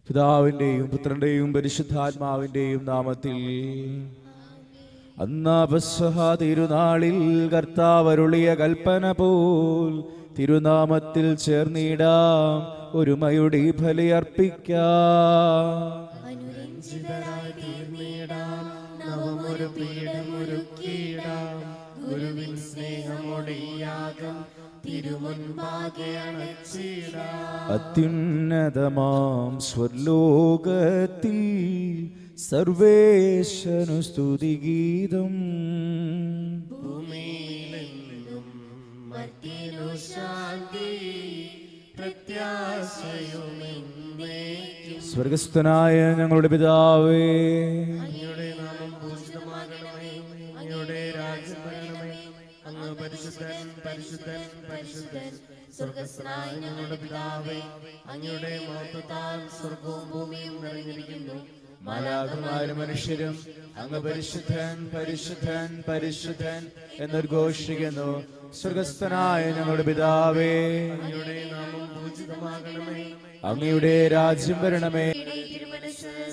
പിതാവിന്റെയും പുത്രന്റെയും പരിശുദ്ധാത്മാവിന്റെയും നാമത്തിൽ. അന്നാ പെസഹ തിരുനാളിൽ കർത്താവരുളിയ കൽപ്പന പോൽ തിരുനാമത്തിൽ ചേർന്നിടാം, ഒരുമയുടെ ബലിയർപ്പിക്കാം. ഗുരുവിൻ സ്നേഹമൊടിയാകം അത്യുന്നതമാം സ്വർലോകത്തിൽ സർവേശനു സ്തുതിഗീതം. ഭൂമിയിലെന്നും മർത്യനു ശാന്തി പ്രത്യാശയുമെന്നേക്കും. സ്വർഗസ്ഥനായ ഞങ്ങളുടെ പിതാവേ, അങ്ങയുടെ നാമം പൂജിതമാകണമേ, അങ്ങയുടെ രാജ്യം വരണമേ. അങ്ങ് പരിശുദ്ധൻ പരിശുദ്ധൻ പരിശുദ്ധൻ. സ്വർഗസ്ഥനായ ഞങ്ങളുടെ പിതാവേ, അങ്ങയുടെ മഹത്വത്താൽ സ്വർഗവും ഭൂമിയും നിറഞ്ഞിരിക്കുന്നു. മാലാഖമാരും മനുഷ്യരും അങ്ങ് പരിശുദ്ധൻ പരിശുദ്ധൻ പരിശുദ്ധൻ എന്നൊരുഘോഷിക്കുന്നു. സ്വർഗസ്ഥനായ ഞങ്ങളുടെ പിതാവേ, അങ്ങയുടെ നാമം പൂജിതമാകണമേ, അങ്ങയുടെ രാജ്യം വരണമേ,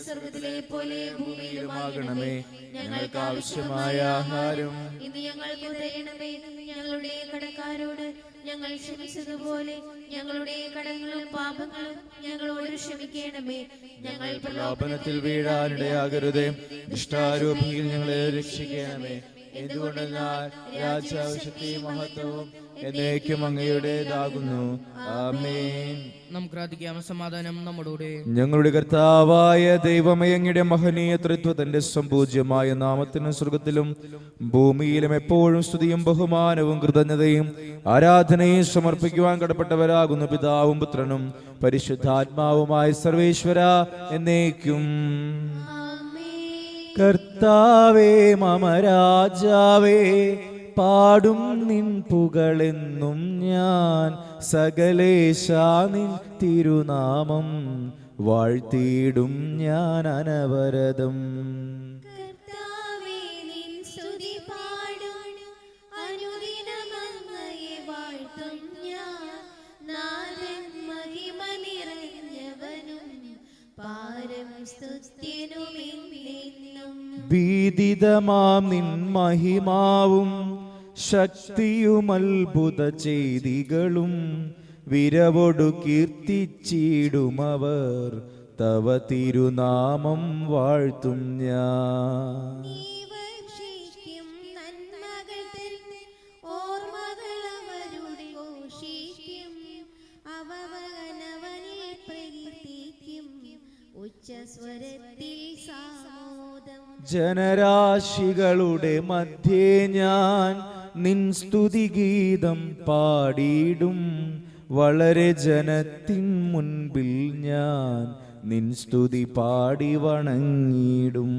സ്വർഗത്തിലെ പോലെ ഭൂമിയിലുമാകണമേ. ഞങ്ങൾക്ക് ആവശ്യമായ ആഹാരം ഇന്ന് ഞങ്ങൾക്ക് തരണമേ. ഞങ്ങളുടെ കടക്കാരോട് ഞങ്ങൾ ക്ഷമിച്ചതുപോലെ ഞങ്ങളുടെ കടങ്ങളും പാപങ്ങളും ഞങ്ങളോട് ക്ഷമിക്കണമേ. ഞങ്ങൾ പ്രലോഭനത്തിൽ വീഴാനിടയാകരുതേ, ദുഷ്ടാരൂപിയിൽ ഞങ്ങളെ രക്ഷിക്കണമേ. എന്തുകൊണ്ടെന്നാൽ രാജാവ് ശക്തിയും മഹത്വവും എന്നേക്കും അങ്ങയുടേതാകുന്നു. ആമേൻ. നമുക്ക് പ്രാർത്ഥിക്കാം. സമാധാനം നമ്മോടുകൂടെ. ഞങ്ങളുടെ കർത്താവായ ദൈവമേ, അങ്ങയുടെ മഹനീയ ത്രിത്വത്തിന്റെ സംപൂജ്യമായ നാമത്തിന് സ്വർഗത്തിലും ഭൂമിയിലും എപ്പോഴും സ്തുതിയും ബഹുമാനവും കൃതജ്ഞതയും ആരാധനയും സമർപ്പിക്കുവാൻ കടപ്പെട്ടവരാകുന്നു പിതാവും പുത്രനും പരിശുദ്ധാത്മാവുമായ സർവേശ്വര എന്നേക്കും. കർത്താവേ മമ രാജാവേ, പാടും നിൻ പുകളെന്നും ഞാൻ. സകലേശാ നിൻ തിരുനാമം വാഴ്ത്തിയിടും ഞാൻ അനവരതം. ഭീതിതമാം നിൻ മഹിമാവും ശക്തിയും അത്ഭുത ചെയ്തികളും വിരവൊടു കീർത്തിച്ചിടുമവർ. തവ തിരുനാമം വാഴ്ത്തും ഞാൻ. ജനരാശികളുടെ മധ്യേ ഞാൻ നിൻ സ്തുതിഗീതം പാടിയിടും. വളരെ ജനത്തിൻ മുൻപിൽ ഞാൻ നിൻ സ്തുതി പാടി വണങ്ങിടും.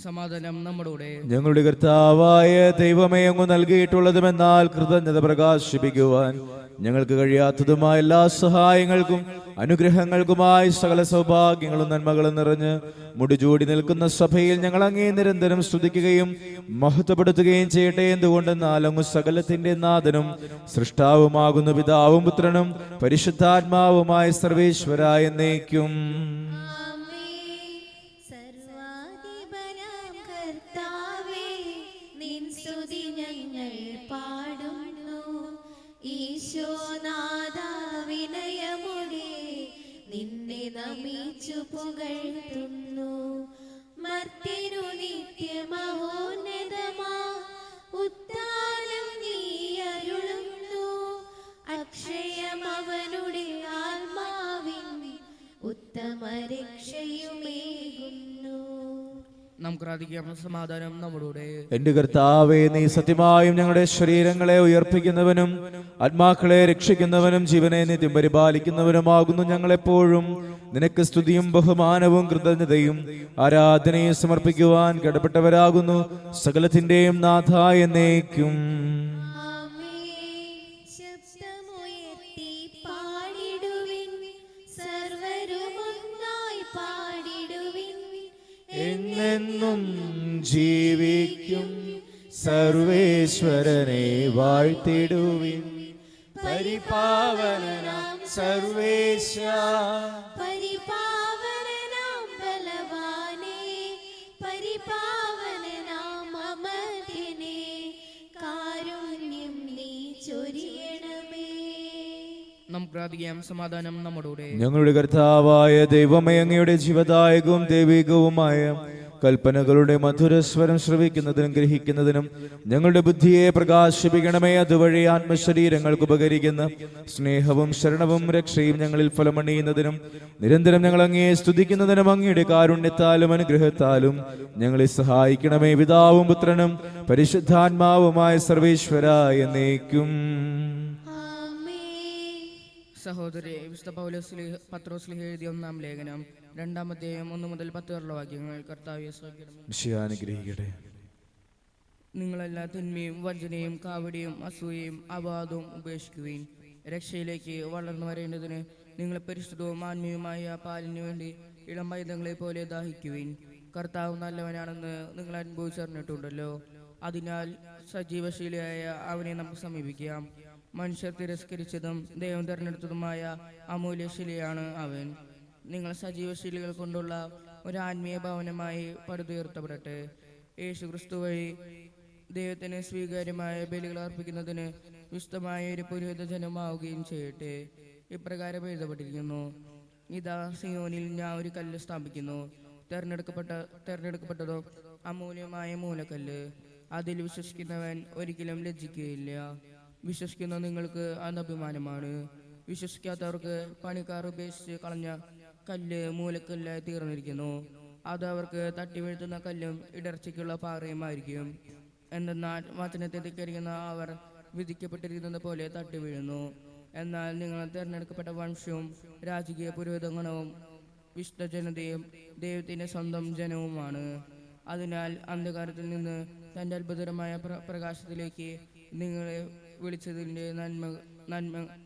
സമാധാനം നമ്മോടുകൂടെ. ഞങ്ങളുടെ കർത്താവായ ദൈവമേ, അങ്ങ് നൽകിയിട്ടുള്ളതുമെന്നാൽ കൃതജ്ഞത പ്രകാശിപ്പിക്കുവാൻ ഞങ്ങൾക്ക് കഴിയാത്തതുമായ എല്ലാ സഹായങ്ങൾക്കും അനുഗ്രഹങ്ങൾക്കുമായി സകല സൗഭാഗ്യങ്ങളും നന്മകളും നിറഞ്ഞ് മുടിചൂടി നിൽക്കുന്ന സഭയിൽ ഞങ്ങൾ അങ്ങേ നിരന്തരം സ്തുതിക്കുകയും മഹത്വപ്പെടുത്തുകയും ചെയ്യട്ടെ. എന്തുകൊണ്ടെന്നാൽ അങ്ങ് സകലത്തിന്റെ നാഥനും സൃഷ്ടാവുമാകുന്നു പിതാവും പുത്രനും പരിശുദ്ധാത്മാവുമായ സർവേശ്വരായ എന്നേക്കും. പുകഴ്ത്തുന്നു മർത്യനു നിത്യമഹോന്നതമാ ഉത്താനം നീ അരുളുന്നു. അക്ഷയം അവനുടെ ആത്മാവിൻ ഉത്തമ രക്ഷയുമേകുന്നു. നമുക്ക് പ്രാർത്ഥിക്കാം. സമാധാനം നമ്മോടുകൂടെ. എന്റെ കർത്താവേ, നീ സത്യമായും ഞങ്ങളുടെ ശരീരങ്ങളെ ഉയർപ്പിക്കുന്നവനും ആത്മാക്കളെ രക്ഷിക്കുന്നവനും ജീവനെ നിത്യം പരിപാലിക്കുന്നവനുമാകുന്നു. ഞങ്ങളെപ്പോഴും നിനക്ക് സ്തുതിയും ബഹുമാനവും കൃതജ്ഞതയും ആരാധനയും സമർപ്പിക്കുവാൻ കടപ്പെട്ടവരാകുന്നു. സകലത്തിന്റെയും നാഥ എന്നേക്കും. ശബ്ദമുയർത്തി പാടിടുവിൻ സർവരും എന്നെന്നും ജീവിക്കും സർവേശ്വരനെ വാഴ്ത്തിടുവിൻ. പരിപാവനനാം സർവേശ, പരിപാവനനാം ബലവാനേ, പരിപാവനനാം അമർത്യനേ, കാരുണ്യം നീ ചൊരിയണമേ. നമുക്ക് പ്രാർത്ഥിക്കാം. സമാധാനം നമ്മോടുകൂടെ. ഞങ്ങളുടെ കർത്താവായ ദൈവമേ, അങ്ങയുടെ ജീവദായകവും ദൈവികവുമായ കൽപ്പനകളുടെ മധുരസ്വരം ശ്രവിക്കുന്നതിനും ഗ്രഹിക്കുന്നതിനും ഞങ്ങളുടെ ബുദ്ധിയെ പ്രകാശിപ്പിക്കണമേ. അതുവഴി ആത്മശരീരങ്ങൾക്ക് ഉപകരിക്കുന്ന സ്നേഹവും ശരണവും രക്ഷയും ഞങ്ങളിൽ ഫലമണിയുന്നതിനും നിരന്തരം ഞങ്ങൾ അങ്ങയെ സ്തുതിക്കുന്നതിനും അങ്ങയുടെ കാരുണ്യത്താലും അനുഗ്രഹത്താലും ഞങ്ങളെ സഹായിക്കണമേ. പിതാവും പുത്രനും പരിശുദ്ധാത്മാവുമായ സർവേശ്വര എന്നേക്കും. സഹോദരി, വിശുദ്ധ പൗലോസ് പത്രോസ് എഴുതിയ 1-ാം ലേഖനം 2-ാം അധ്യായം 1 മുതൽ 10 വരെയുള്ള വാക്യങ്ങൾ. കർത്താവേ അനുഗ്രഹിക്കട്ടെ. നിങ്ങളെല്ലാ തിന്മയും വഞ്ചനയും കാവടിയും അസൂയയും അപവാദവും ഉപേക്ഷിക്കുവിൻ. രക്ഷയിലേക്ക് വളർന്നു വരേണ്ടതിന് നിങ്ങൾ പരിശുദ്ധവും ആത്മീയമായ പാലിനു വേണ്ടി ഇളം പൈതങ്ങളെ പോലെ ദാഹിക്കുവിൻ. കർത്താവ് നല്ലവനാണെന്ന് നിങ്ങൾ അനുഭവിച്ചറിഞ്ഞിട്ടുണ്ടല്ലോ. അതിനാൽ സജീവശീലിയായ അവനെ നമുക്ക് സമീപിക്കാം. മനുഷ്യർ തിരസ്കരിച്ചതും ദൈവം തിരഞ്ഞെടുത്തതുമായ അമൂല്യശിലയാണ് അവൻ. നിങ്ങൾ സജീവശീലികൾ കൊണ്ടുള്ള ഒരു ആത്മീയ ഭവനമായി പടുത്തുയർത്തപ്പെടട്ടെ. യേശു ക്രിസ്തു വഴി ദൈവത്തിന് സ്വീകാര്യമായ ബലികൾ അർപ്പിക്കുന്നതിന് വിശുദ്ധമായ ഒരു പുരോഹിത ജനമാവുകയും ചെയ്യട്ടെ. ഇപ്രകാരം എഴുതപ്പെട്ടിരിക്കുന്നു: ഇതാ സിയോനിൽ ഞാൻ ഒരു കല്ല് സ്ഥാപിക്കുന്നു, തെരഞ്ഞെടുക്കപ്പെട്ടതോ അമൂല്യമായ മൂലക്കല്ല്. അതിൽ വിശ്വസിക്കുന്നവൻ ഒരിക്കലും ലജ്ജിക്കുകയില്ല. വിശ്വസിക്കുന്ന നിങ്ങൾക്ക് അത് അഭിമാനമാണ്. വിശ്വസിക്കാത്തവർക്ക് പണിക്കാർ ഉപേക്ഷിച്ച് കളഞ്ഞ കല്ല് മൂലക്കല്ലായി തീർന്നിരിക്കുന്നു. അത് അവർക്ക് തട്ടിവീഴ്ത്തുന്ന കല്ലും ഇടർച്ചയ്ക്കുള്ള പാറയുമായിരിക്കും. എന്തെന്നാൽ വചനത്തെ ധിക്കരിക്കുന്ന അവർ വിധിക്കപ്പെട്ടിരിക്കുന്നത് പോലെ തട്ടി വീഴുന്നു. എന്നാൽ നിങ്ങൾ തിരഞ്ഞെടുക്കപ്പെട്ട വംശവും രാജകീയ പുരോഹിതഗണവും വിശുദ്ധ ജനതയും ദൈവത്തിന്റെ സ്വന്തം ജനവുമാണ്. അതിനാൽ അന്ധകാരത്തിൽ നിന്ന് തൻ്റെ അത്ഭുതകരമായ പ്രകാശത്തിലേക്ക് നിങ്ങളെ വിളിച്ചതിൻ്റെ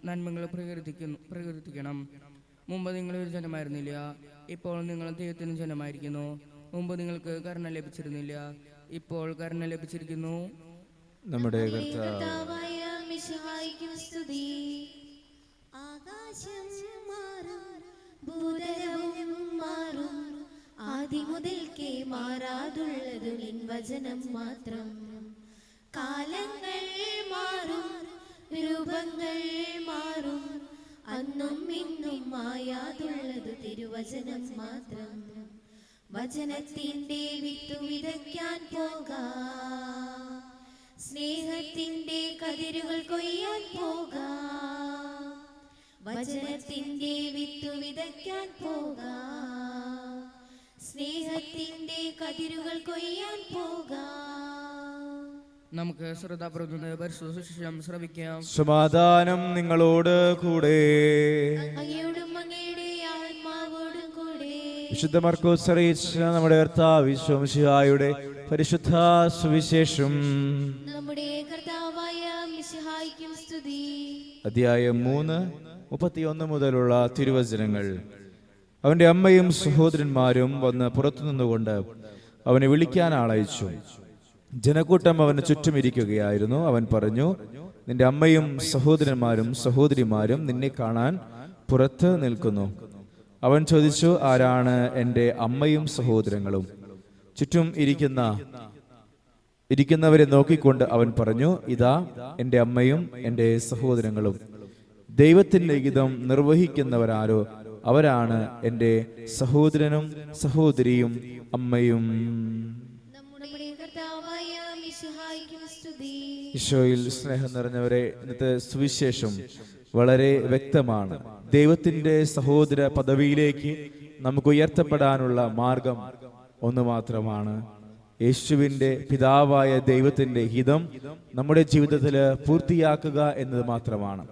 നന്മകൾ പ്രകീർത്തിക്കണം. മുമ്പ് നിങ്ങൾ ഒരു ജനമായിരുന്നില്ല, ഇപ്പോൾ നിങ്ങൾ ദൈവത്തിന് ജനമായിരിക്കുന്നു. മുമ്പ് നിങ്ങൾക്ക് കരുണ ലഭിച്ചിരുന്നില്ല, ഇപ്പോൾ കരുണ ലഭിച്ചിരിക്കുന്നു. നമ്മുടെ കർത്താവായ മിശിഹായിക്ക് സ്തുതി. ആകാശം മാറും, ഭൂതലവും മാറും, ആദിമുതൽക്കേ മാറാതുള്ളതു നിൻ വചനം മാത്രം. കാലങ്ങൾ മാറും, രൂപങ്ങൾ മാറും, അന്നും ഇന്നും മായാതുള്ളതു തിരുവചനം മാത്രം. വചനത്തിന്റെ വിത്തു വിതയ്ക്കാൻ പോകാം, സ്നേഹത്തിന്റെ കതിരുകൾ കൊയ്യാൻ പോകാം. വചനത്തിന്റെ വിത്തു വിതയ്ക്കാൻ പോകാം, സ്നേഹത്തിന്റെ കതിരുകൾ കൊയ്യാൻ പോകാം. നമുക്ക് ശ്രദ്ധാപൂർവ്വം പരിശുദ്ധ സുവിശേഷം ശ്രവിക്കാം. സമാധാനം നിങ്ങളോട് കൂടെ. അങ്ങയോടും അങ്ങയുടെ ആത്മാവോടും കൂടെ. വിശുദ്ധ മർക്കോസ് അറിയിച്ച നമ്മുടെ കർത്താവ് മിശിഹായുടെ പരിശുദ്ധ സുവിശേഷം. നമ്മുടെ കർത്താവായ മിശിഹായിക്കും സ്തുതി. അധ്യായം 3:31 മുതലുള്ള തിരുവചനങ്ങൾ. അവന്റെ അമ്മയും സഹോദരന്മാരും വന്ന് പുറത്തു നിന്നുകൊണ്ട് അവനെ വിളിക്കാൻ ആളയച്ചു. ജനക്കൂട്ടം അവന് ചുറ്റുമിരിക്കുകയായിരുന്നു. അവൻ പറഞ്ഞു, നിന്റെ അമ്മയും സഹോദരന്മാരും സഹോദരിമാരും നിന്നെ കാണാൻ പുറത്ത് നിൽക്കുന്നു. അവൻ ചോദിച്ചു, ആരാണ് എൻ്റെ അമ്മയും സഹോദരങ്ങളും? ചുറ്റും ഇരിക്കുന്നവരെ നോക്കിക്കൊണ്ട് അവൻ പറഞ്ഞു, ഇതാ എൻ്റെ അമ്മയും എൻ്റെ സഹോദരങ്ങളും. ദൈവത്തിന്റെ ഹിതം നിർവഹിക്കുന്നവരാരോ അവരാണ് എൻ്റെ സഹോദരനും സഹോദരിയും അമ്മയും. ഈശോയിൽ സ്നേഹം നിറഞ്ഞവരെ, ഇന്നത്തെ സുവിശേഷം വളരെ വ്യക്തമാണ്. ദൈവത്തിന്റെ സഹോദര പദവിയിലേക്ക് നമുക്ക് ഉയർത്തപ്പെടാനുള്ള മാർഗം ഒന്ന് മാത്രമാണ്. യേശുവിന്റെ പിതാവായ ദൈവത്തിന്റെ ഹിതം നമ്മുടെ ജീവിതത്തിൽ പൂർത്തിയാക്കുക എന്നത് മാത്രമാണ്.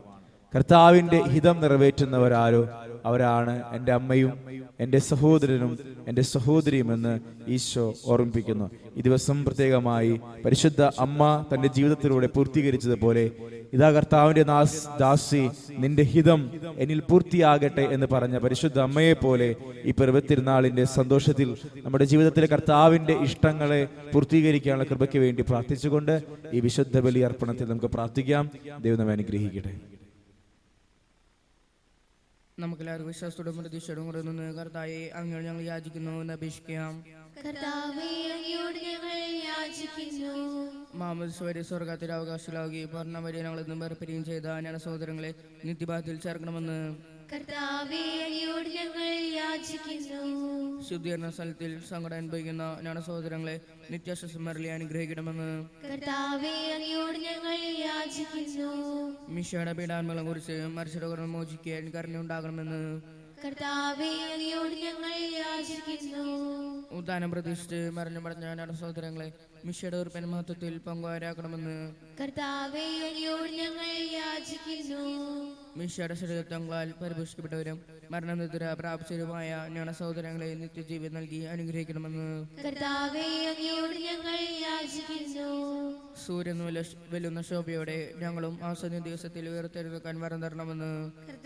കർത്താവിന്റെ ഹിതം നിറവേറ്റുന്നവരാരോ അവരാണ് എൻ്റെ അമ്മയും എൻ്റെ സഹോദരനും എൻ്റെ സഹോദരിയും എന്ന് ഈശോ ഓർമ്മിപ്പിക്കുന്നു. ഈ ദിവസം പ്രത്യേകമായി പരിശുദ്ധ അമ്മ തൻ്റെ ജീവിതത്തിലൂടെ പൂർത്തീകരിച്ചതുപോലെ ഇതാ കർത്താവിന്റെ ദാസി, നിന്റെ ഹിതം എന്നിൽ പൂർത്തിയാകട്ടെ എന്ന് പറഞ്ഞ പരിശുദ്ധ അമ്മയെ പോലെ ഈ പെരുവത്തിരുന്നാളിന്റെ സന്തോഷത്തിൽ നമ്മുടെ ജീവിതത്തിലെ കർത്താവിന്റെ ഇഷ്ടങ്ങളെ പൂർത്തീകരിക്കാനുള്ള കൃപയ്ക്ക് വേണ്ടി പ്രാർത്ഥിച്ചുകൊണ്ട് ഈ വിശുദ്ധ ബലി അർപ്പണത്തിൽ നമുക്ക് പ്രാർത്ഥിക്കാം. ദൈവം നമ്മെ അനുഗ്രഹിക്കട്ടെ. നമുക്കെല്ലാവർക്കും വിശ്വാസത്തോടും പ്രതീക്ഷയോടും കൂടെ നിന്ന് കർത്താവേ അങ്ങയോട് ഞങ്ങൾ യാചിക്കുന്നു എന്ന് അപേക്ഷിക്കാം. കർത്താവേ, അങ്ങയോട് ഞങ്ങൾ യാചിക്കുന്നു. മാമോദിസ സ്വർഗത്തിൽ അവകാശികളാവുകയും പൂർണ്ണ ഞങ്ങൾ ഇന്നും വേർപിരിയും ചെയ്ത ഞങ്ങളുടെ സഹോദരങ്ങളെ നിത്യഭാഗത്തിൽ ചേർക്കണമെന്ന് കർത്താവേ, അങ്ങയോട് ഞങ്ങൾ യാചിക്കുന്നു. ശുദ്ധീകരണ സ്ഥലത്തിൽ സങ്കടം അനുഭവിക്കുന്ന ഞങ്ങളുടെ സഹോദരങ്ങളെ നിത്യാശ്വസമരളി അനുഗ്രഹിക്കണമെന്ന് കർത്താവേ, അങ്ങയോട് ഞങ്ങൾ യാചിക്കുന്നു. മിശയുടെ പീഡാന്മകളെ കുറിച്ച് മരിച്ചവരെ മോചിക്കാൻ കരുണയുണ്ടാകണമെന്ന് കർത്താവേ, അങ്ങയോട് ഞങ്ങൾ യാചിക്കുന്നു. ഉദ്ധാനം പ്രതീക്ഷിച്ച് മരണ പടഞ്ഞ ഞങ്ങളുടെ സഹോദരങ്ങളെ മിശയുടെ ഉറപ്പിന്റെ മഹത്വത്തിൽ പങ്കുകാരാക്കണമെന്ന് കർത്താവേ, അങ്ങയോട് ഞങ്ങൾ യാചിക്കുന്നു. മിശയുടെ ശരീരത്വങ്ങളാൽ പരിപോഷിക്കപ്പെട്ടവരും മരണനിദ്ര പ്രാപിച്ചവരുമായ ഞങ്ങളുടെ സഹോദരങ്ങളെ നിത്യജീവൻ നൽകി അനുഗ്രഹിക്കണമെന്ന് കർത്താവേ, അങ്ങയോട് ഞങ്ങൾ യാചിക്കുന്നു. സൂര്യൻ വെല്ലുന്ന ശോഭയോടെ ഞങ്ങളും അവസാന ദിവസത്തിൽ ഉയർത്തെഴുന്നേൽക്കാൻ വരം തരണമെന്ന്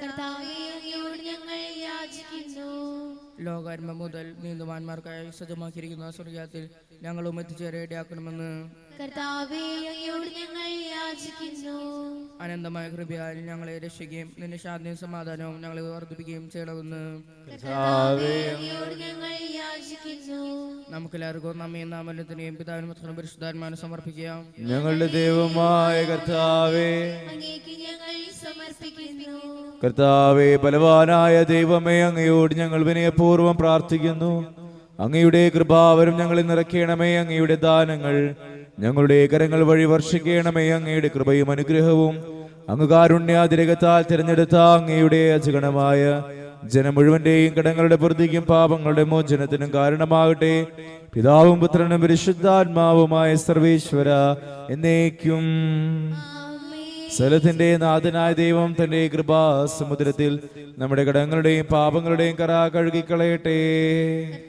കർത്താവേ, അങ്ങയോട് ഞങ്ങൾ യാചിക്കുന്നു. ലോകാരംഭം മുതൽ നീന്തുവാന്മാർക്കായി സജ്ജമാക്കിയിരിക്കുന്ന സ്വർഗ്ഗത്തിൽ ഞങ്ങളും എത്തിച്ചേരേടിയാക്കണമെന്ന് കർത്താവേ, അങ്ങയോട് ഞങ്ങൾ യാചിക്കുന്നു. അനന്തമായ കൃപയാൽ ഞങ്ങളെ രക്ഷിക്കുകയും നിന്റെ ശാന്തിയും സമാധാനവും ഞങ്ങളെ വർദ്ധിപ്പിക്കുകയും ചെയ്യണമെന്ന് കർത്താവേ, അങ്ങയോട് ഞങ്ങൾ യാചിക്കുന്നു. നമുക്കെല്ലാവർക്കും നമ്മയും നാമല്ലത്തിനെയും പിതാവിനും പുത്രനും പരിശുദ്ധാത്മാവിനും സമർപ്പിക്കാം. ഞങ്ങളുടെ ദൈവമായ കർത്താവേ, അങ്ങേക്ക് ഞങ്ങൾ സമർപ്പിക്കുന്നു. കർത്താവേ, ബലവാനായ ദൈവമേ, അങ്ങയോട് ഞങ്ങൾ വിനയപൂർവ്വം പ്രാർത്ഥിക്കുന്നു. അങ്ങയുടെ കൃപാവരം ഞങ്ങളിൽ നിറയ്ക്കണമേ. അങ്ങയുടെ ദാനങ്ങൾ ഞങ്ങളുടെ കരങ്ങൾ വഴി വർഷിക്കണമേ. അങ്ങയുടെ കൃപയും അനുഗ്രഹവും അങ്ങ് കാരുണ്യാതിരകത്താൽ തിരഞ്ഞെടുത്ത അങ്ങയുടെ അജഗണമായ ജനം മുഴുവന്റെയും കടങ്ങളുടെ പ്രതിക്കും പാപങ്ങളുടെ മോചനത്തിനും കാരണമാകട്ടെ. പിതാവും പുത്രനും പരിശുദ്ധാത്മാവുമായ സർവേശ്വര എന്നേക്കും. സ്ഥലത്തിന്റെ നാഥനായ ദൈവം തന്റെ കൃപാസമുദ്രത്തിൽ നമ്മുടെ കടങ്ങളുടെയും പാപങ്ങളുടെയും കറ കഴുകിക്കളയട്ടെ.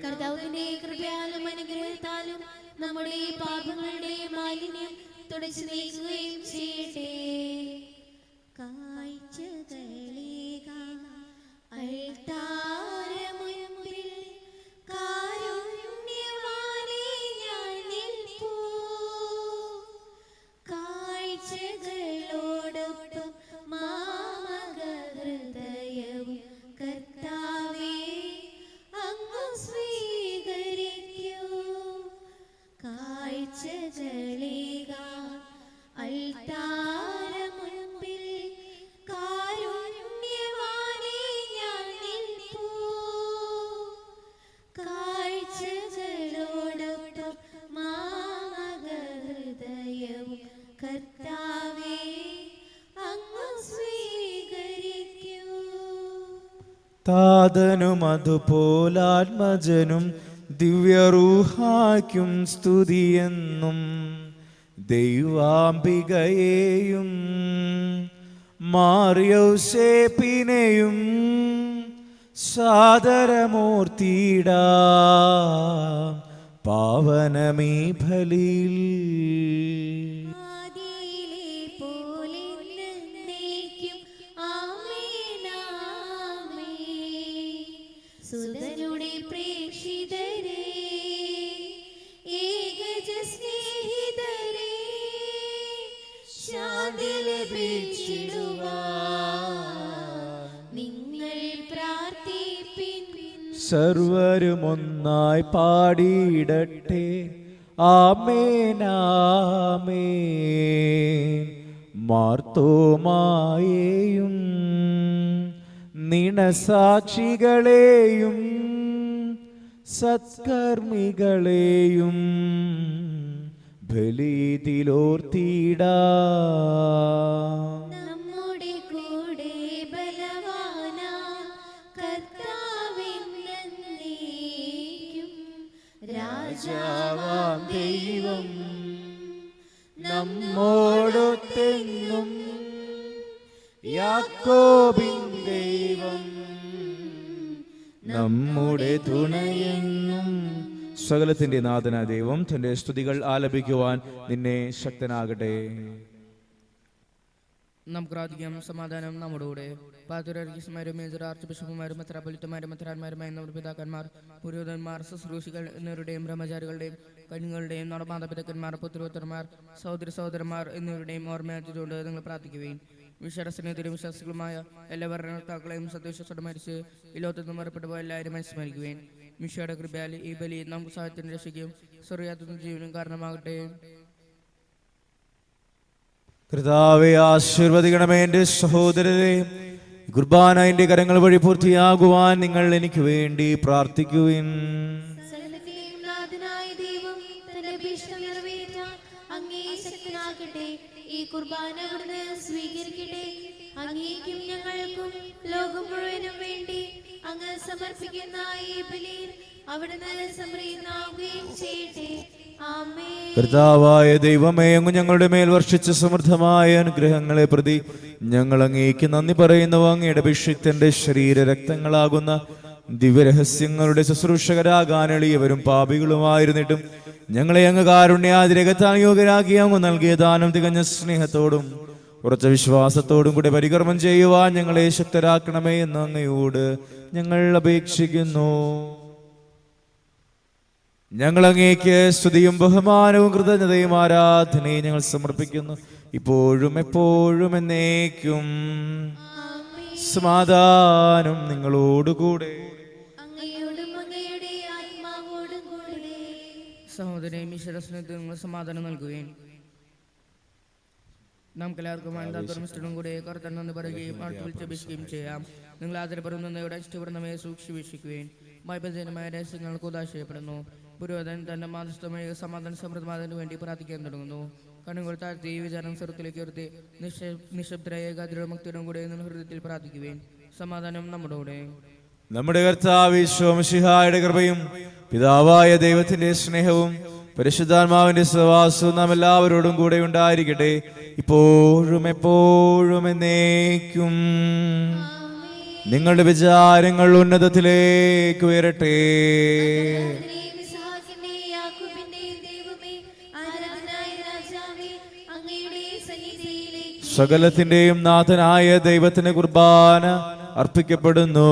കർത്താവിന്റെ കൃപയാലും അനുഗ്രഹത്താലും നമ്മുടെ പാപങ്ങളുടെ മാലിന്യം തുടച്ചു നീക്കുകയും ചെയ്യട്ടെ. കാഴ്ചകളേകാം അൾത്താരമുൻപിൽ കാരുണ്യവാനേ ഞാൻ നിൽപ്പൂ. കാഴ്ചകളോടൊപ്പം മാമകഹൃദയവും കർത്താവേ അങ്ങ് സ്വീകരിക്കൂ. കാഴ്ചകളേകാം അൾത്താരമുൻപിൽ കാരുണ്യവാനേ ഞാൻ നിൽപ്പൂ. കാഴ്ചകളോടൊപ്പം മാമകഹൃദയവും കർത്താവേ അങ്ങ് സ്വീകരിക്കൂ. താതനും അതുപോലാത്മജനും ദിവ്യറൂഹായ്ക്കും സ്തുതിയെന്നും ദൈവാംബികയെയും മാർയൗസേപ്പിനെയും സാദരമൂർത്തിയിടാം പാവനമീ ബലിയിൽ. ആദിയിലെ പോലെ എന്നേക്കും ആമേൻ ആമേൻ. സുതനുടെ പ്രേക്ഷിതരേ, ഏകജ സ്നേഹിതരേ, ശാന്തി ലഭിച്ചിടുവാൻ നിങ്ങൾ പ്രാർത്ഥിപ്പിൻ. സർവരും ഒന്നായി പാടിയിടട്ടെ. ആമേൻ ആമേൻ. മാർത്തോമായെയും നിണസാക്ഷികളെയും സത്കർമ്മികളെയും ബലിയിലോർത്തിടാം. നമ്മുടെ കൂടെ ബലവാനാം കർത്താവെന്നേക്കും. രാജാവാം ദൈവം നമ്മോടൊത്തെന്നും. യാക്കോബിൻ ദൈവം നമ്മുടെ തുണയെന്നും. സകലത്തിന്റെ നാഥനായ ദൈവം തന്റെ സ്തുതികൾ ആലപിക്കുവാൻ നിന്നെ ശക്തനാകട്ടെ. നമുക്ക് പ്രാർത്ഥിക്കാം. സമാധാനം നമ്മുടെ കൂടെ. പാതുരാർക്കീസുമാരും മേജർ ആർച്ച് ബിഷപ്പുമാരും മെത്രാപ്പൊലീത്തമാരും മെത്രാന്മാരുമായ നമ്മുടെ പിതാക്കന്മാർ, പുരോഹിതന്മാർ, ശുശ്രൂഷികൾ എന്നിവരുടെയും ബ്രഹ്മചാരികളുടെയും കന്യകളുടെയും നമ്മുടെ മാതാപിതാക്കന്മാർ, പുത്രോത്തരന്മാർ, സഹോദര സഹോദരന്മാർ എന്നിവരുടെയും ഓർമ്മയാറ്റിച്ചുകൊണ്ട് നിങ്ങൾ പ്രാർത്ഥിക്കുകയും വിശ്വാസത്തിനെതിരെ വിശ്വാസികളുമായ എല്ലാ ഭരണകർത്താക്കളെയും സത്യവിശ്വാസത്തോടെ മരിച്ച് ഈ ലോകത്ത് നിന്ന് മറപ്പെട്ടു പോയ എല്ലാവരും അനുസ്മരിക്കുകയും മിശയുടെ കൃപയാൽ ഈ ബലി നമുക്ക് സഹായത്തിന് രക്ഷിക്കുകയും സ്വർഗ്ഗയാത്ര ജീവനും കാരണമാകട്ടെ. കർത്താവേ, ആശീർവദിക്കണമേ എൻ്റെ സഹോദരരെ. കുർബാന എൻ്റെ കരങ്ങൾ വഴി പൂർത്തിയാകുവാൻ നിങ്ങൾ എനിക്ക് വേണ്ടി പ്രാർത്ഥിക്കുവിൻ. സകലത്തിലെയും നാഥനായ ദൈവം തന്റെ അഭീഷ്ടം നിറവേറ്റാൻ അങ്ങേ ശക്തനാകട്ടെ. ഈ കുർബാന അവിടുന്ന് സ്വീകരിക്കട്ടെ. അങ്ങേക്കും ഞങ്ങൾക്കും ലോകം മുഴുവനും വേണ്ടി അങ്ങ് സമർപ്പിക്കുന്ന ഈ ബലിയിൽ അവിടുന്ന് സംപ്രീതനാവുകയും ചെയ്യട്ടെ. ആമേൻ. കർത്താവായ ദൈവമേ, അങ്ങ് ഞങ്ങളുടെ മേൽ വർഷിച്ച സമൃദ്ധമായ അനുഗ്രഹങ്ങളെ പ്രതി ഞങ്ങൾ അങ്ങേക്ക് നന്ദി പറയുന്നു. അങ്ങയുടെ അഭിഷിക്തന്റെ ശരീരരക്തങ്ങളാകുന്ന ദിവ്യരഹസ്യങ്ങളുടെ ശുശ്രൂഷകരാകാൻ എളിയവരും പാപികളുമായിരുന്നിട്ടും ഞങ്ങളെ അങ്ങ് കാരുണ്യാതിരകത്താൽ യോഗ്യരാക്കി അങ്ങ് നൽകിയ ദാനം തികഞ്ഞ സ്നേഹത്തോടും ഉറച്ച വിശ്വാസത്തോടും കൂടെ പരികർമ്മം ചെയ്യുവാൻ ഞങ്ങളെ ശക്തരാക്കണമേ എന്ന് അങ്ങയോട് ഞങ്ങൾ അപേക്ഷിക്കുന്നു. ഞങ്ങൾ അങ്ങേക്ക് സ്തുതിയും ബഹുമാനവും കൃതജ്ഞതയും ആരാധനയും ഞങ്ങൾ സമർപ്പിക്കുന്നു, ഇപ്പോഴും എപ്പോഴും എന്നേക്കും. സമാധാനം നിങ്ങളോടുകൂടെ. അങ്ങയോടും അങ്ങയുടെ ആത്മാവോടും കൂടെ. സഹോദരൻ ഈശ്വരസ്നേഹത്തിൽ നിങ്ങൾ സമാധാനം നൽകുകയും നമുക്ക് എല്ലാവർക്കും വേണ്ടാത്തോടും കൂടെ കർത്തൻ നന്ദി പറയുകയും അടുത്ത് വിളിച്ചപേക്ഷിക്കുകയും ചെയ്യാം. നിങ്ങൾ ആദരപരന്നയുടെ ഇഷ്ടപ്പെടുന്നവയെ സൂക്ഷിവീക്ഷിക്കുകയും ഭയഭജനമായ രഹസ്യങ്ങൾക്ക് ഉദാശയപ്പെടുന്നു. പുരോഹിതൻ തന്റെ മാതൃസ്ഥമായ സമാധാന സമൃദ്ധമാതിനു വേണ്ടി പ്രാർത്ഥിക്കാൻ തുടങ്ങുന്നു. കണ്ണുകൾ താഴ്ത്തി വിചാരം സ്വർഗത്തിലേക്ക് ഉയർത്തി നിശബ്ദരായ ഏകാഗ്രമുക്തിയോടും കൂടെ നിങ്ങൾ ഹൃദയത്തിൽ പ്രാർത്ഥിക്കുകയും സമാധാനം നമ്മുടെ കൂടെ. നമ്മുടെ കർത്താവ് ഈശോ മിശിഹായുടെ കൃപയും പിതാവായ ദൈവത്തിന്റെ സ്നേഹവും പരിശുദ്ധാത്മാവിന്റെ സഹവാസവും നാം എല്ലാവരോടും കൂടെ ഉണ്ടായിരിക്കട്ടെ, ഇപ്പോഴും എപ്പോഴും എന്നേക്കും. നിങ്ങളുടെ വിചാരങ്ങൾ ഉന്നതത്തിലേക്ക് ഉയരട്ടെ. സകലത്തിന്റെയും നാഥനായ ദൈവത്തിന് കുർബാന അർപ്പിക്കപ്പെടുന്നു.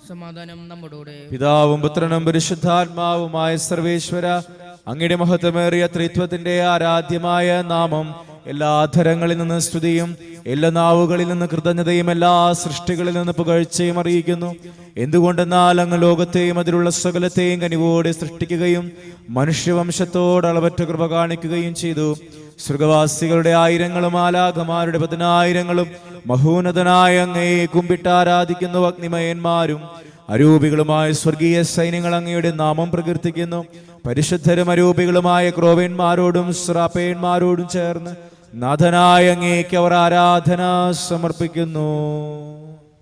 സമാധാനം നമ്മുടെ പിതാവും പുത്രനും പരിശുദ്ധാത്മാവുമായ സർവേശ്വര, അങ്ങയുടെ മഹത്വമേറിയ ത്രിത്വത്തിന്റെ ആരാധ്യമായ നാമം എല്ലാ അധരങ്ങളിൽ നിന്ന് സ്തുതിയും എല്ലാ നാവുകളിൽ നിന്ന് കൃതജ്ഞതയും എല്ലാ സൃഷ്ടികളിൽ നിന്ന് പുകഴ്ചയും അറിയിക്കുന്നു. എന്തുകൊണ്ടെന്നാൽ അങ്ങ് ലോകത്തെയും അതിലുള്ള സകലത്തെയും കനിവോടെ സൃഷ്ടിക്കുകയും മനുഷ്യവംശത്തോട് അളവറ്റ കൃപ കാണിക്കുകയും ചെയ്തു. സ്വർഗവാസികളുടെ ആയിരങ്ങളും മാലാഖമാരുടെ 10,000-ങ്ങളും മഹോന്നതനായ അങ്ങയെ കുമ്പിട്ടാരാധിക്കുന്നു. അഗ്നിമയന്മാരും അരൂപികളുമായ സ്വർഗീയ സൈന്യങ്ങൾ അങ്ങയുടെ നാമം പ്രകീർത്തിക്കുന്നു. പരിശുദ്ധരും അരൂപികളുമായ ക്രോവേന്മാരോടും ശ്രാപ്പേന്മാരോടും ചേർന്ന് നാഥനായ അങ്ങേക്ക് അവർ ആരാധന സമർപ്പിക്കുന്നു.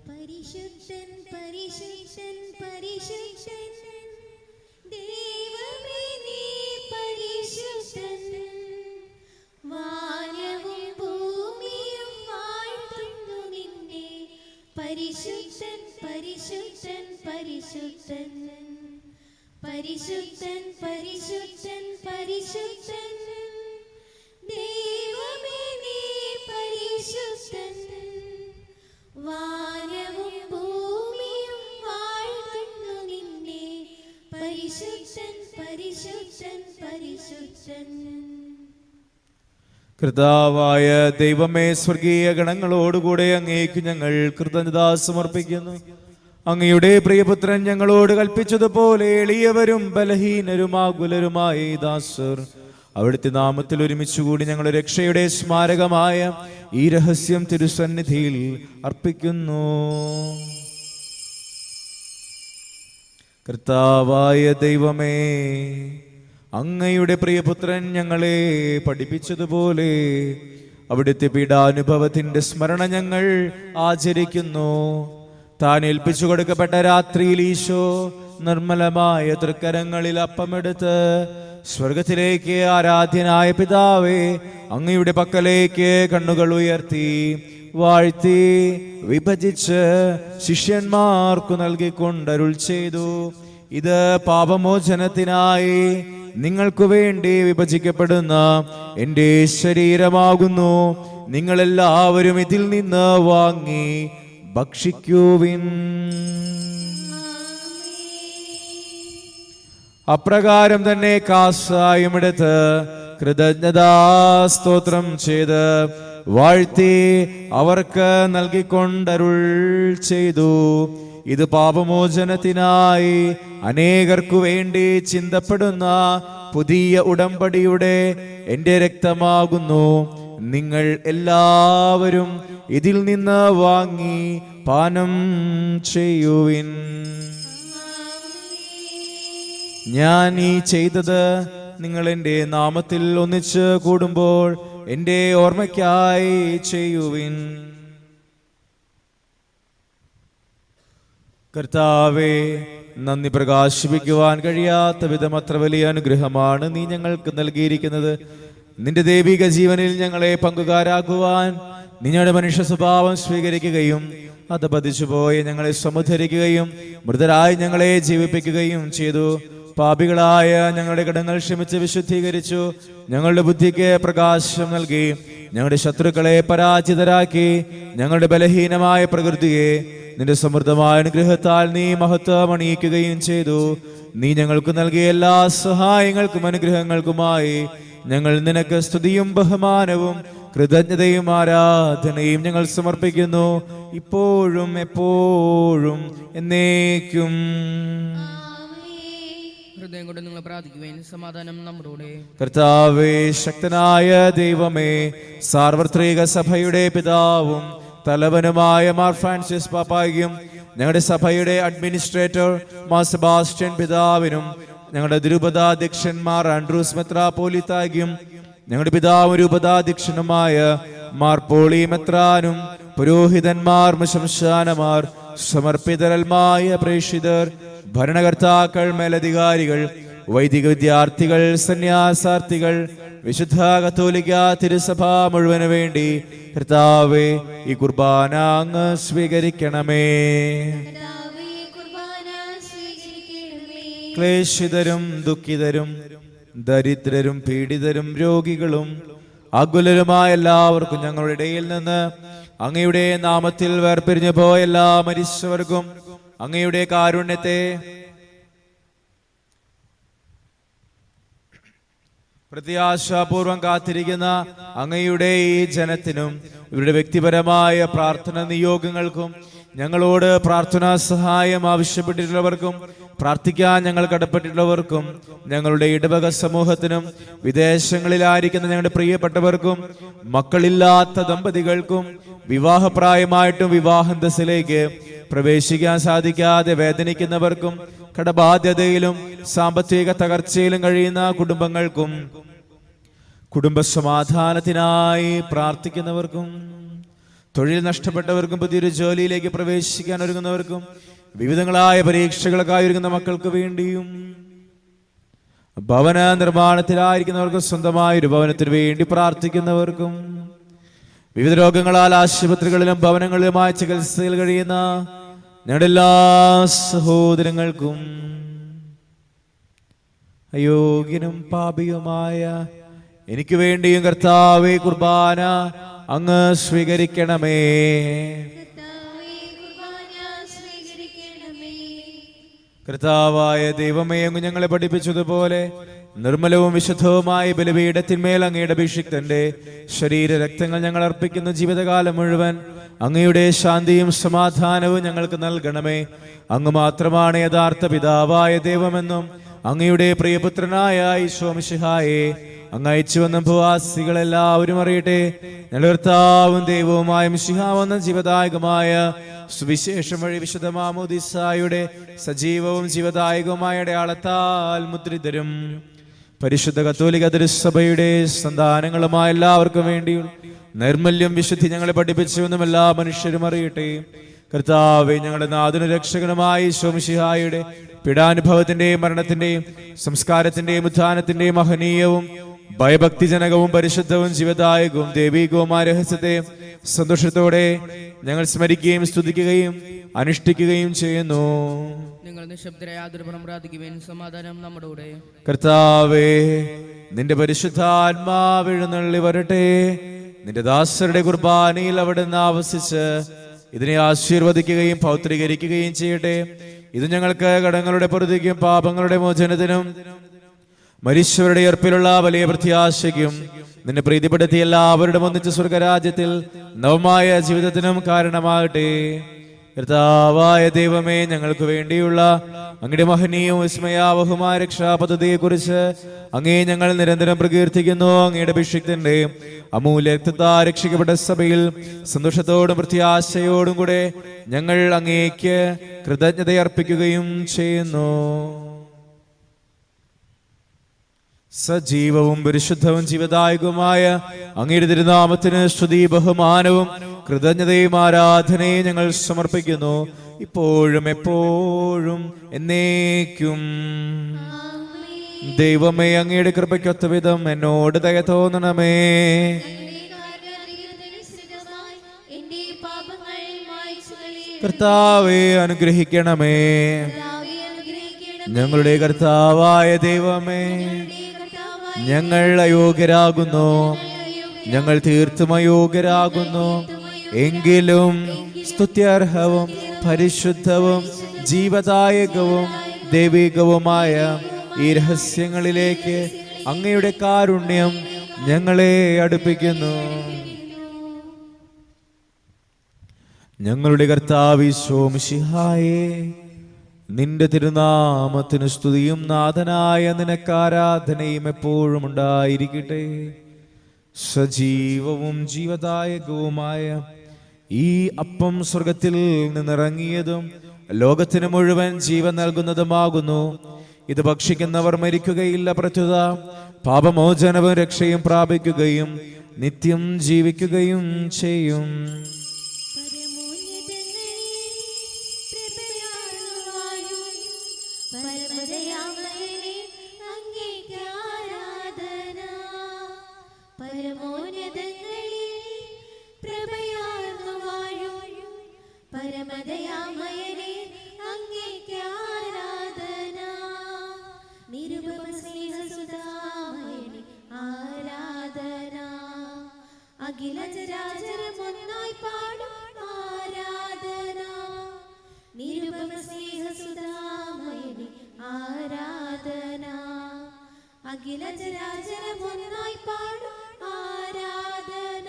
പരിശുദ്ധൻ പരിശുദ്ധൻ പരിശുദ്ധൻ ദൈവമേ നീ പരിശുദ്ധൻ, വാനവും ഭൂമിയും വാഴ്ത്തുന്നു നിന്നെ. പരിശുദ്ധൻ പരിശുദ്ധൻ പരിശുദ്ധൻ പരിശുദ്ധൻ പരിശുദ്ധൻ പരിശുദ്ധൻ ദൈവമേ നീ പരിശുദ്ധൻ, വാനവും ഭൂമിയും വാഴ്ത്തുന്നു നിന്നെ. പരിശുദ്ധൻ പരിശുദ്ധൻ പരിശുദ്ധൻ. കർത്താവായ ദൈവമേ, സ്വർഗീയ ഗണങ്ങളോടുകൂടെ അങ്ങേക്ക് ഞങ്ങൾ കൃതജ്ഞത സമർപ്പിക്കുന്നു. അങ്ങയുടെ പ്രിയപുത്രൻ ഞങ്ങളോട് കൽപ്പിച്ചതുപോലെ എളിയവരും ബലഹീനരും ആകുലരുമായ ഈ ദാസർ അവിടുത്തെ നാമത്തിൽ ഒരുമിച്ചുകൂടി ഞങ്ങളുടെ രക്ഷയുടെ സ്മാരകമായ ഈ രഹസ്യം തിരുസന്നിധിയിൽ അർപ്പിക്കുന്നു. കർത്താവായ ദൈവമേ, അങ്ങയുടെ പ്രിയപുത്രൻ ഞങ്ങളെ പഠിപ്പിച്ചതുപോലെ അവിടുത്തെ പീഡാനുഭവത്തിന്റെ സ്മരണ ഞങ്ങൾ ആചരിക്കുന്നു. താൻ ഏൽപ്പിച്ചു കൊടുക്കപ്പെട്ട രാത്രിയിൽ ഈശോ നിർമ്മലമായ തൃക്കരങ്ങളിൽ അപ്പമെടുത്ത് സ്വർഗത്തിലേക്ക് ആരാധ്യനായ പിതാവേ, അങ്ങയുടെ പക്കലേക്ക് കണ്ണുകൾ ഉയർത്തി വാഴ്ത്തി വിഭജിച്ച് ശിഷ്യന്മാർക്കു നൽകിക്കൊണ്ടരുൾ ചെയ്തു. ഇത് പാപമോചനത്തിനായി നിങ്ങൾക്കു വേണ്ടി വിഭജിക്കപ്പെടുന്ന എൻ്റെ ശരീരമാകുന്നു. നിങ്ങളെല്ലാവരും ഇതിൽ നിന്ന് വാങ്ങി ഭക്ഷിക്കുവിൻ. അപ്രകാരം തന്നെ കാസായും എടുത്ത് കൃതജ്ഞതാ സ്തോത്രം ചെയ്ത് വാഴ്ത്തി അവർക്ക് നൽകിക്കൊണ്ടരുൾ ചെയ്തു, ഇത് പാപമോചനത്തിനായി അനേകർക്കു വേണ്ടി ചിന്തപ്പെടുന്ന പുതിയ ഉടമ്പടിയുടെ എൻ്റെ രക്തമാകുന്നു. നിങ്ങൾ എല്ലാവരും ഇതിൽ നിന്ന് വാങ്ങി പാനം ചെയ്യുവിൻ. ഞാൻ ഈ ചെയ്തത് നിങ്ങൾ എൻ്റെ നാമത്തിൽ ഒന്നിച്ച് കൂടുമ്പോൾ എൻ്റെ ഓർമ്മയ്ക്കായി ചെയ്യുവിൻ. കർത്താവേ, നന്ദി പ്രകാശിപ്പിക്കുവാൻ കഴിയാത്ത വിധം അത്ര വലിയ അനുഗ്രഹമാണ് നീ ഞങ്ങൾക്ക് നൽകിയിരിക്കുന്നത്. നിന്റെ ദൈവിക ജീവനിൽ ഞങ്ങളെ പങ്കുകാരാക്കുവാൻ നിങ്ങളുടെ മനുഷ്യ സ്വഭാവം സ്വീകരിക്കുകയും അത് പതിച്ചുപോയ ഞങ്ങളെ സമുദ്ധരിക്കുകയും മൃതരായി ഞങ്ങളെ ജീവിപ്പിക്കുകയും ചെയ്തു. പാപികളായ ഞങ്ങളുടെ കടങ്ങൾ ക്ഷമിച്ച് വിശുദ്ധീകരിച്ചു. ഞങ്ങളുടെ ബുദ്ധിക്ക് പ്രകാശം നൽകി. ഞങ്ങളുടെ ശത്രുക്കളെ പരാജിതരാക്കി. ഞങ്ങളുടെ ബലഹീനമായ പ്രകൃതിയെ നിന്റെ സമൃദ്ധമായ അനുഗ്രഹത്താൽ നീ മഹത്വം അണിയിക്കുകയും ചെയ്തു. നീ ഞങ്ങൾക്ക് നൽകിയ എല്ലാ സഹായങ്ങൾക്കും അനുഗ്രഹങ്ങൾക്കുമായി ഞങ്ങൾ നിനക്ക് സ്തുതിയും ബഹുമാനവും കൃതജ്ഞതയും ആരാധനയും ഞങ്ങൾ സമർപ്പിക്കുന്നു, ഇപ്പോഴും എപ്പോഴും എന്നേക്കും. ഹൃദയം കൊണ്ട് നിങ്ങൾ പ്രാർത്ഥിക്കുവാൻ സമാധാനം നമ്മുടെ. കർത്താവേ, ശക്തനായ ദൈവമേ, സാർവത്രിക സഭയുടെ പിതാവും തലവനുമായ മാർ ഫ്രാൻസിസ് പാപ്പായും ഞങ്ങളുടെ സഭയുടെ അഡ്മിനിസ്ട്രേറ്റർ മാർ സെബാസ്റ്റ്യൻ പിതാവിനും ഞങ്ങളുടെ രൂപതാധ്യക്ഷന്മാർ ആൻഡ്രൂസ് മെത്രാപ്പോലീത്തായും ഞങ്ങളുടെ പിതാവും രൂപതാധ്യക്ഷനുമായ മാർ പോളി മെത്രാനും പുരോഹിതന്മാർ, ശംശാനമാർ, സമർപ്പിതരൽമായ പ്രേക്ഷിതർ, ഭരണകർത്താക്കൾ, മേലധികാരികൾ, വൈദിക വിദ്യാർത്ഥികൾ, സന്യാസാർത്ഥികൾ, വിശുദ്ധ കത്തോലിക്ക തിരുസഭ മുഴുവന് വേണ്ടി കർത്താവേ ഈ കുർബാന അങ്ങ് സ്വീകരിക്കണമേ. ക്ലേശിതരും ദുഃഖിതരും ദരിദ്രരും പീഡിതരും രോഗികളും ആകുലരുമായ എല്ലാവർക്കും ഞങ്ങളുടെ ഇടയിൽ നിന്ന് അങ്ങയുടെ നാമത്തിൽ വേർപിരിഞ്ഞു പോയ എല്ലാ മരിച്ചവർക്കും അങ്ങയുടെ കാരുണ്യത്തെ പ്രത്യാശാപൂർവം കാത്തിരിക്കുന്ന അങ്ങയുടെ ഈ ജനത്തിനും ഇവരുടെ വ്യക്തിപരമായ പ്രാർത്ഥന നിയോഗങ്ങൾക്കും ഞങ്ങളോട് പ്രാർത്ഥനാ സഹായം ആവശ്യപ്പെട്ടിട്ടുള്ളവർക്കും പ്രാർത്ഥിക്കാൻ ഞങ്ങൾ കടപ്പെട്ടിട്ടുള്ളവർക്കും ഞങ്ങളുടെ ഇടവക സമൂഹത്തിനും വിദേശങ്ങളിലായിരിക്കുന്ന ഞങ്ങളുടെ പ്രിയപ്പെട്ടവർക്കും മക്കളില്ലാത്ത ദമ്പതികൾക്കും വിവാഹപ്രായമായിട്ടും വിവാഹന്തസ്സിലേക്ക് പ്രവേശിക്കാൻ സാധിക്കാതെ വേദനിക്കുന്നവർക്കും കടബാധ്യതയിലും സാമ്പത്തിക തകർച്ചയിലും കഴിയുന്ന കുടുംബങ്ങൾക്കും കുടുംബസമാധാനത്തിനായി പ്രാർത്ഥിക്കുന്നവർക്കും തൊഴിൽ നഷ്ടപ്പെട്ടവർക്കും പുതിയൊരു ജോലിയിലേക്ക് പ്രവേശിക്കാൻ ഒരുങ്ങുന്നവർക്കും വിവിധങ്ങളായ പരീക്ഷകൾക്കായി ഒരുങ്ങുന്ന മക്കൾക്ക് വേണ്ടിയും ഭവന നിർമ്മാണത്തിലായിരിക്കുന്നവർക്കും സ്വന്തമായ ഒരു ഭവനത്തിന് വേണ്ടി പ്രാർത്ഥിക്കുന്നവർക്കും വിവിധ രോഗങ്ങളാൽ ആശുപത്രികളിലും ഭവനങ്ങളിലുമായ ചികിത്സയിൽ കഴിയുന്ന ഞങ്ങളുടെ എല്ലാ സഹോദരങ്ങൾക്കും അയോഗ്യനും പാപിയുമായ എനിക്ക് വേണ്ടിയും കർത്താവേ കുർബാന അങ്ങ് സ്വീകരിക്കണമേ. കർത്താവായ ദൈവമേ, അങ്ങ് ഞങ്ങളെ പഠിപ്പിച്ചതുപോലെ നിർമ്മലവും വിശുദ്ധവുമായ ബലിപീഠത്തിന്മേൽ അങ്ങയുടെ അഭിഷിക്തന്റെ ശരീര രക്തങ്ങൾ ഞങ്ങൾ അർപ്പിക്കുന്ന ജീവിതകാലം മുഴുവൻ അങ്ങയുടെ ശാന്തിയും സമാധാനവും ഞങ്ങൾക്ക് നൽകണമേ. അങ്ങ് മാത്രമാണ് യഥാർത്ഥ പിതാവായ ദൈവമെന്നും അങ്ങയുടെ പ്രിയപുത്രനായ ഈശോ മിശിഹായെ അങ്ങ് അയച്ചുവന്ന ഭൂവാസികളെല്ലാവരും അറിയട്ടെ. ഞങ്ങളുടെ കർത്താവും ദൈവവുമായ മിശിഹാവെന്ന ജീവദായകമായ സുവിശേഷം വഴി വിശുദ്ധ മാമോദിസായുടെ സജീവവും ജീവദായകവുമായ അടയാളത്താൽ മുദ്രിതരും പരിശുദ്ധ കത്തോലിക്ക തിരുസഭയുടെ സന്താനങ്ങളുമായ എല്ലാവർക്കും വേണ്ടിയും നൈർമല്യം വിശുദ്ധി ഞങ്ങളെ പഠിപ്പിച്ചുവെന്നും എല്ലാ മനുഷ്യരും അറിയട്ടെ. കർത്താവേ, ഞങ്ങളുടെ നാഥനും രക്ഷകനുമായ ഈശോ മിശിഹായുടെ പീഡാനുഭവത്തിന്റെയും മരണത്തിന്റെയും സംസ്കാരത്തിന്റെയും ഉത്ഥാനത്തിന്റെയും മഹനീയവും ഭയഭക്തിജനകവും പരിശുദ്ധവും ജീവദായകവും ദൈവികവുമായ രഹസ്യത്തെ സന്തോഷത്തോടെ ഞങ്ങൾ സ്മരിക്കുകയും സ്തുതിക്കുകയും അനുഷ്ഠിക്കുകയും ചെയ്യുന്നു. നിങ്ങൾ നിശബ്ദരായ ആദരപുറം പ്രാർത്ഥിക്കുവാൻ സമാധാനം നമ്മുടെ കൂടെ. കർത്താവേ, നിന്റെ പരിശുദ്ധാത്മാവ് എഴുന്നള്ളി വരട്ടെ. നിന്റെ ദാസരുടെ കുർബാനയിൽ അവിടുന്ന് ആവസിച്ച് ഇതിനെ ആശീർവദിക്കുകയും പൗത്രീകരിക്കുകയും ചെയ്യട്ടെ. ഇത് ഞങ്ങൾക്ക് കടങ്ങളുടെ പൊറുതിക്കും പാപങ്ങളുടെ മോചനത്തിനും മരിച്ചവരുടെ ഉയർപ്പിലുള്ള വലിയ പ്രത്യാശയ്ക്കും നിന്നെ പ്രീതിപ്പെടുത്തിയ എല്ലാവരുടെ ഒന്നിച്ച് സ്വർഗരാജ്യത്തിൽ നവമായ ജീവിതത്തിനും കാരണമാകട്ടെ. കർത്താവായ ദൈവമേ, ഞങ്ങൾക്ക് വേണ്ടിയുള്ള അങ്ങയുടെ മഹനീയവും വിസ്മയാവഹുമായ രക്ഷാപദ്ധതിയെ കുറിച്ച് അങ്ങേ ഞങ്ങൾ നിരന്തരം പ്രകീർത്തിക്കുന്നു. അങ്ങയുടെ അഭിഷിക്തന്റെ അമൂല്യ രക്തത്താൽ രക്ഷിക്കപ്പെട്ട സഭയിൽ സന്തോഷത്തോടും പ്രത്യാശയോടും കൂടെ ഞങ്ങൾ അങ്ങേക്ക് കൃതജ്ഞതയർപ്പിക്കുകയും ചെയ്യുന്നു. സജീവവും പരിശുദ്ധവും ജീവദായകവുമായ അങ്ങയുടെ തിരുനാമത്തിന് സ്തുതി, ബഹുമാനവും കൃതജ്ഞതയും ആരാധനയും ഞങ്ങൾ സമർപ്പിക്കുന്നു, ഇപ്പോഴും എപ്പോഴും എന്നേക്കും. ദൈവമേ, അങ്ങയുടെ കൃപയ്ക്കൊത്ത വിധം എന്നോട് ദയ തോന്നണമേ. കർത്താവേ, അനുഗ്രഹിക്കണമേ. ഞങ്ങളുടെ കർത്താവായ ദൈവമേ, ഞങ്ങൾ അയോഗ്യരാകുന്നു, ഞങ്ങൾ തീർത്തും അയോഗ്യരാകുന്നു. എങ്കിലും സ്തുത്യർഹവും പരിശുദ്ധവും ജീവദായകവും ദൈവികവുമായ ഈ രഹസ്യങ്ങളിലേക്ക് അങ്ങയുടെ കാരുണ്യം ഞങ്ങളെ അടുപ്പിക്കുന്നു. ഞങ്ങളുടെ കർത്താവ് ഈശോ മിശിഹായേ, നിന്റെ തിരുനാമത്തിന് സ്തുതിയും നാഥനായ നിനക്ക് ആരാധനയും എപ്പോഴും ഉണ്ടായിരിക്കട്ടെ. സജീവവും ജീവദായകവുമായ ഈ അപ്പം സ്വർഗത്തിൽ നിന്നിറങ്ങിയതും ലോകത്തിന് മുഴുവൻ ജീവൻ നൽകുന്നതുമാകുന്നു. ഇത് ഭക്ഷിക്കുന്നവർ മരിക്കുകയില്ല, പ്രത്യുത പാപമോചനവും രക്ഷയും പ്രാപിക്കുകയും നിത്യം ജീവിക്കുകയും ചെയ്യും. പരമദയാമയനേ, അങ്ങേക്ക് ആരാധന. നിരുപമ സ്നേഹസുധാമയനേ, ആരാധന. അഖില ചരാചരം ഒന്നായി പാടും ആരാധന. നിരുപമ സ്നേഹസുധാമയനേ, ആരാധന. അഖില ചരാചരം ഒന്നായി പാടും ആരാധന.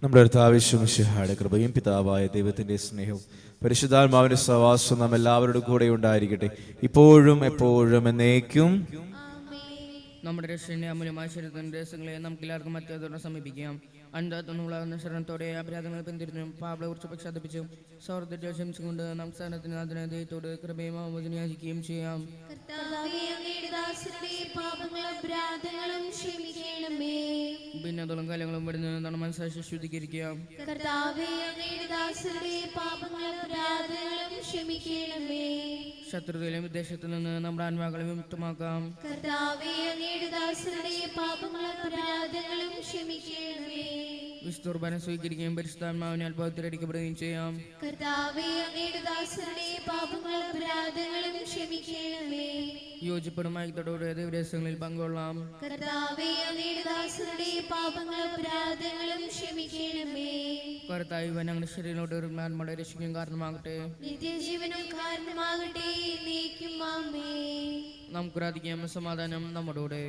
നമ്മുടെ കർത്താവിശ്വമിശിഹായുടെ കൃപയും പിതാവായ ദൈവത്തിന്റെ സ്നേഹവും പരിശുദ്ധാത്മാവിന്റെ സഹവാസവും നാം എല്ലാവരുടെ കൂടെ ഉണ്ടായിരിക്കട്ടെ, ഇപ്പോഴും എപ്പോഴും എന്നേക്കും. നമ്മുടെ രക്ഷയുടെ അമൂല്യമായ ശരീരത്തിന്റെ രഹസ്യങ്ങളെ നമുക്ക് എല്ലാവർക്കും മറ്റേതോടെ സമീപിക്കാം. അന്താത്തൊന്നുമുള്ള ശരണത്തോടെ അപരാധങ്ങൾ പിന്തിരിഞ്ഞും പാപളെ കുറിച്ച് പക്ഷാദിപ്പിച്ചും സൗഹൃദത്തെ ക്ഷമിച്ചുകൊണ്ട് നാം സ്ഥാനത്തിന് അതിനെ ദൈവത്തോട് കൃപയും ആമോചനയാചിക്കുകയും ചെയ്യാം. ഭിന്നതകളും കലങ്ങളും വരുന്ന നമ്മുടെ മനസ്സാക്ഷി ശുദ്ധീകരിക്കാം. ശത്രുതയിലും വിദേശത്തു നിന്ന് നമ്മുടെ ആത്മാക്കളെ വിമുക്തമാക്കാം. വിശുദ്ധുർബാന സ്വീകരിക്കുകയും പരിശുദ്ധാത്മാവിനെ അത്ഭുതത്തിലടിക്കപ്പെടുകയും ചെയ്യാം. യോജിപ്പും ഐക്യത്തോടെ ദിവസങ്ങളിൽ പങ്കൊള്ളാം. കർത്താവ് ഞങ്ങളുടെ ശരീരത്തോട് ആത്മാക്കളെ രക്ഷിക്കും കാരണമാകട്ടെ, നിത്യജീവനും കാരണമാകട്ടെ. നമുക്ക് പ്രാർത്ഥിക്കാം. സമാധാനം നമ്മോടുകൂടെ.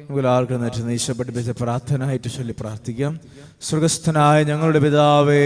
പഠിപ്പിച്ച പ്രാർത്ഥന ആയിട്ട് ചൊല്ലി പ്രാർത്ഥിക്കാം. സ്വർഗസ്ഥനായ ഞങ്ങളുടെ പിതാവേ,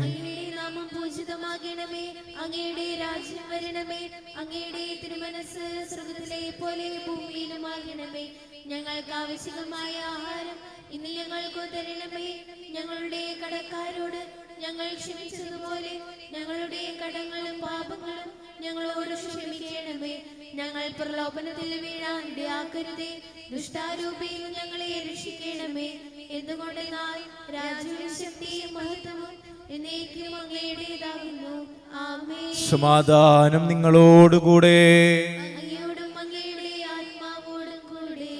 അങ്ങയുടെ നാമം പൂജിതമാകണമേ, അങ്ങയുടെ രാജ്യം വരണമേ, അങ്ങയുടെ തിരുമനസ്സ് സ്വർഗ്ഗത്തിലെ പോലെ ഭൂമിയിലുമാകണമേ. ഞങ്ങൾക്ക് ഞങ്ങൾക്ക് ആവശ്യമായ ആഹാരം ഇന്ന് ഞങ്ങൾക്ക് തരണമേ. ഞങ്ങളുടെ കടക്കാരോട് ഞങ്ങൾ ക്ഷമിച്ചതുപോലെ ഞങ്ങളുടെ കടങ്ങളും പാപങ്ങളും ഞങ്ങളോട് ക്ഷമിക്കണമേ. ഞങ്ങൾ പ്രലോഭനത്തിൽ വീഴാൻ ഇടയാക്കരുതേ. ദുഷ്ടാരൂപിയിൽ ഞങ്ങളെ രക്ഷിക്കണമേ. എന്തുകൊണ്ടെന്നാൽ രാജ്യവും ശക്തിയും മഹത്വവും എന്നേക്കും അങ്ങയുടേതാകുന്നു. ആമേൻ. സമാധാനം നിങ്ങളോടുകൂടെ. അങ്ങയോടും അങ്ങയുടെ ആത്മാവോടും കൂടെ.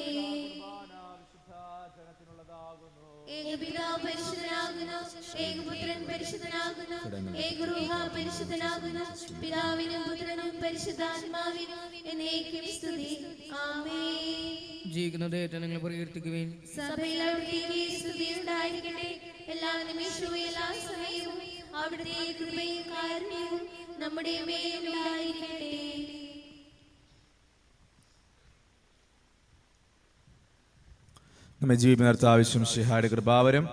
ഏകപിതാവ് പരിശുദ്ധനാകുന്നു, ഏകപുത്രൻ പരിശുദ്ധനാകുന്നു, ഏകരൂഹ പരിശുദ്ധനാകുന്നു. പിതാവിനും പുത്രനും പരിശുദ്ധാത്മാവിനും എന്നേക്കും സ്തുതി. ആമേൻ. ജീവിക്കുന്ന ദൈവത്തെ നിങ്ങൾ പ്രകീർത്തിക്കുവിൻ. സഭയിൽ അവിടുത്തേക്ക് സ്തുതി ഉണ്ടായിരിക്കട്ടെ. എല്ലാ നിമിഷവും എല്ലാ സമയവും അവിടുത്തെ കൃപയും കാരുണ്യവും നമ്മുടെ മേലുണ്ടായിരിക്കട്ടെ. നമ്മെ ജീവിതത്തിൽ ആവശ്യം ശിഹായുടെ കൃപാവരം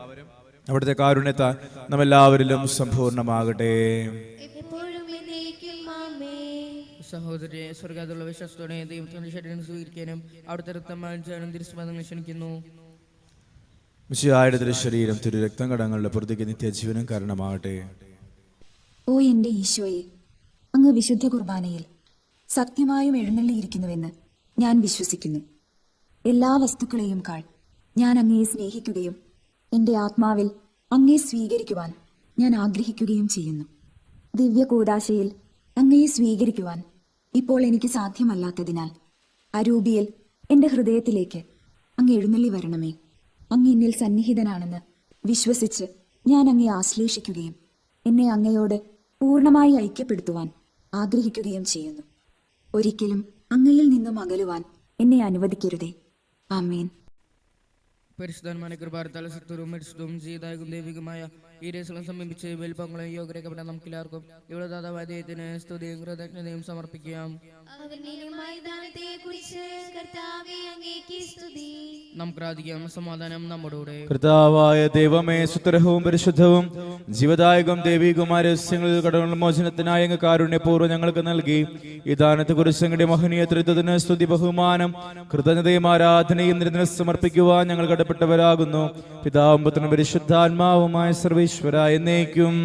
അവിടുത്തെ കാരുണ്യത്താൽ നമ്മെല്ലാവരിലും സമ്പൂർണ്ണമാകട്ടെ. എപ്പോഴും എന്നേക്കും ആമേൻ. സഹോദരരെ, സ്വർഗത്തിലുള്ള വിശ്വാസത്തോടെ ദൈവത്തിന്റെ ശരീരം സ്വീകരിക്കാനും അവിടുത്തെ രക്തം മാനിച്ചാനും തിരുസ്മരണം ക്ഷണിക്കുന്നു. മിശിഹായുടെ തിരുശരീരം തിരുരക്തം കടങ്ങളുടെ പുറത്തേക്ക് നിത്യജീവനും കാരണമാകട്ടെ. ഓ എന്റെ ഈശോയെ, അങ്ങ് വിശുദ്ധ കുർബാനയിൽ സത്യമായും എഴുന്നള്ളിയിരിക്കുന്നുവെന്ന് ഞാൻ വിശ്വസിക്കുന്നു. എല്ലാ വസ്തുക്കളെയും കാൾ ഞാൻ അങ്ങയെ സ്നേഹിക്കുകയും എൻ്റെ ആത്മാവിൽ അങ്ങയെ സ്വീകരിക്കുവാൻ ഞാൻ ആഗ്രഹിക്കുകയും ചെയ്യുന്നു. ദിവ്യ കൂദാശയിൽ അങ്ങയെ സ്വീകരിക്കുവാൻ ഇപ്പോൾ എനിക്ക് സാധ്യമല്ലാത്തതിനാൽ അരൂപിയിൽ എൻ്റെ ഹൃദയത്തിലേക്ക് അങ്ങ് എഴുന്നള്ളി വരണമേ. അങ്ങ് എന്നിൽ സന്നിഹിതനാണെന്ന് വിശ്വസിച്ച് ഞാൻ അങ്ങയെ ആശ്ലേഷിക്കുകയും എന്നെ അങ്ങയോട് പൂർണ്ണമായി ഐക്യപ്പെടുത്തുവാൻ ആഗ്രഹിക്കുകയും ചെയ്യുന്നു. ഒരിക്കലും അങ്ങയിൽ നിന്നും അകലുവാൻ എന്നെ അനുവദിക്കരുതേ. ആമേൻ. പരിശുദ്ധന്മാരെ കൃപാരത്താൽ സത്യവും പരിശുദ്ധവും ജീതായും ദൈവികമായ ഈ രേസളം സമീപിച്ച് വലിപ്പങ്ങളും യോഗ്യരക്കപ്പെട്ട നമുക്കെല്ലാവർക്കും ഇവിടെ ദാതാവായ ദൈവത്തിന് സ്തുതിയും കൃതജ്ഞതയും സമർപ്പിക്കാം. നമുക്ക് പ്രാർത്ഥിക്കാം. സമാധാനം നമ്മോടുകൂടെ. കർത്താവായ ദൈവമേ, സുത്തരഹവും പരിശുദ്ധവും ജീവദായകം ദൈവികമായ രഹസ്യങ്ങളിൽ കടങ്ങൾ മോചനത്തിനായി അങ്ങ് കാരുണ്യപൂർവ്വം ഞങ്ങൾക്ക് നൽകി. ഈ ദാനത്തെ കുറിച്ച് അങ്ങയുടെ മഹനീയ ത്രിത്വത്തിന് സ്തുതി, ബഹുമാനം, കൃതജ്ഞതയും ആരാധനയും നിരന്തരം സമർപ്പിക്കുവാൻ ഞങ്ങൾ കടപ്പെട്ടവരാകുന്നു. പിതാവും പുത്രനും പരിശുദ്ധാത്മാവുമായ സർവീശ്വര എന്നേക്കും.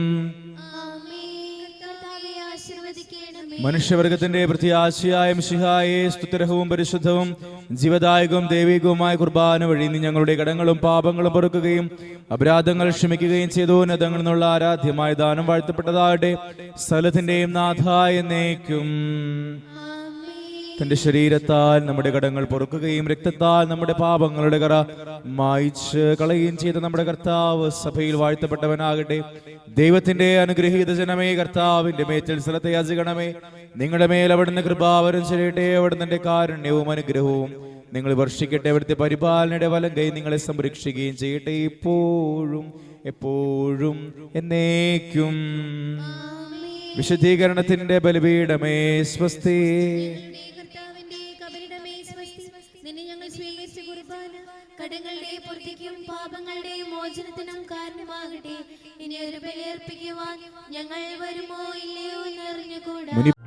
മനുഷ്യവർഗത്തിന്റെ പ്രത്യാശയായ മിശിഹായെ, സ്തുത്യർഹവും പരിശുദ്ധവും ജീവദായകവും ദൈവികവുമായ കുർബാന വഴി നീ ഞങ്ങളുടെ കടങ്ങളും പാപങ്ങളും പൊറുക്കുകയും അപരാധങ്ങൾ ക്ഷമിക്കുകയും ചെയ്തു. ഉന്നതങ്ങളിൽ നിന്നുള്ള ആരാധ്യമായ ദാനം വാഴ്ത്തപ്പെട്ടതാകട്ടെ. സകലത്തിന്റെയും നാഥായ എന്നേക്കും. തന്റെ ശരീരത്താൽ നമ്മുടെ കടങ്ങൾ പൊറുക്കുകയും രക്തത്താൽ നമ്മുടെ പാപങ്ങളുടെ കറ മായ്ച്ച് കളയുകയും ചെയ്ത നമ്മുടെ കർത്താവ് സഭയിൽ വാഴ്ത്തപ്പെട്ടവനാകട്ടെ. ദൈവത്തിന്റെ അനുഗ്രഹീത ജനമേ, കർത്താവിന്റെ മേച്ചിൽ സ്ഥലത്തെ യാചിക്കണമേ. നിങ്ങളുടെ മേൽ അവിടുന്ന് കൃപാവരം ചെയ്യട്ടെ. അവിടുന്ന് കാരുണ്യവും അനുഗ്രഹവും നിങ്ങൾ വർഷിക്കട്ടെ. അവിടുത്തെ പരിപാലനയുടെ വലം കൈ നിങ്ങളെ സംരക്ഷിക്കുകയും ചെയ്യട്ടെ, ഇപ്പോഴും എപ്പോഴും എന്നേക്കും. വിശുദ്ധീകരണത്തിന്റെ ബലിപീഠമേ സ്വസ്തി. കടങ്ങളുടെ പൂർത്തിക്കും പാപങ്ങളുടെ മോചനത്തിനും കാരണമാകട്ടെ. ഇനി ഒരു ബലിയർപ്പിക്കുവാൻ ഞങ്ങൾ വരുമോ ഇല്ലയോ എന്നറിഞ്ഞുകൂടാ.